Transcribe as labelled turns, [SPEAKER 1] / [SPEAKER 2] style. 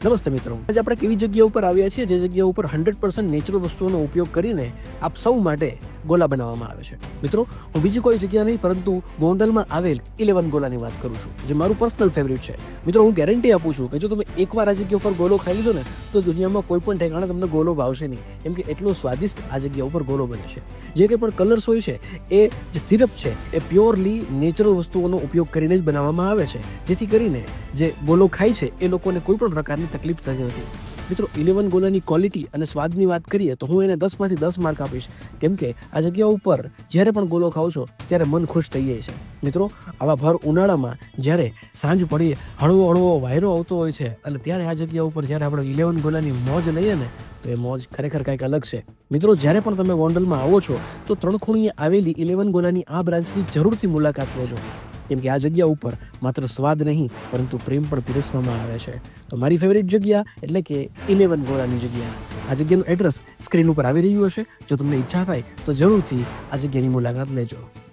[SPEAKER 1] નમસ્તે મિત્રો, આજે આપણે કેવી જગ્યા ઉપર આવ્યા છીએ જે જગ્યા ઉપર 100% નેચરલ વસ્તુઓનો ઉપયોગ કરીને આપ સૌ માટે ગોલા બનાવવામાં આવે છે. મિત્રો, હું બીજી કોઈ જગ્યા નહીં પરંતુ ગોંડલમાં આવેલ 11 ગોલાની વાત કરું છું, જે મારું પર્સનલ ફેવરિટ છે. મિત્રો, હું ગેરંટી આપું છું કે જો તમે એકવાર આ જગ્યા ઉપર ગોલો ખાઈ લીધો ને તો દુનિયામાં કોઈ પણ ઠેકાણે તમને ગોલો ભાવશે નહીં, કેમ કે એટલો સ્વાદિષ્ટ આ જગ્યા ઉપર ગોલો બને છે. જે કંઈ પણ કલર્સ હોય છે એ જે સિરપ છે એ પ્યોરલી નેચરલ વસ્તુઓનો ઉપયોગ કરીને જ બનાવવામાં આવે છે, જેથી કરીને જે ગોલો ખાય છે એ લોકોને કોઈ પણ પ્રકારની તકલીફ થતી નથી. મિત્રો, 11 ગોલાની ક્વોલિટી અને સ્વાદની વાત કરીએ તો હું એને 10માંથી 10 માર્ક આપીશ, કેમ કે આ જગ્યા ઉપર જ્યારે પણ ગોલો ખાવ છો ત્યારે મન ખુશ થઈ જાય છે. મિત્રો, આવા ભર ઉનાળામાં જ્યારે સાંજ પડીએ હળવો હળવો વાયરો આવતો હોય છે અને ત્યારે આ જગ્યા ઉપર જ્યારે આપણે 11 ગોલાની મોજ લઈએ ને તો એ મોજ ખરેખર કંઈક અલગ છે. મિત્રો, જ્યારે પણ તમે ગોંડલમાં આવો છો તો ત્રણખૂણીએ આવેલી 11 ગોલાની આ બ્રાન્ચની જરૂરથી મુલાકાત લેજો, કેમ કે આ જગ્યા ઉપર માત્ર સ્વાદ નહીં પરંતુ પ્રેમ પણ પીરસવામાં આવે છે. તો મારી ફેવરિટ જગ્યા એટલે કે 11 ગોળાની જગ્યા. આ જગ્યાનું એડ્રેસ સ્ક્રીન ઉપર આવી રહ્યું હશે. જો તમને ઈચ્છા થાય તો જરૂરથી આ જગ્યાની મુલાકાત લેજો.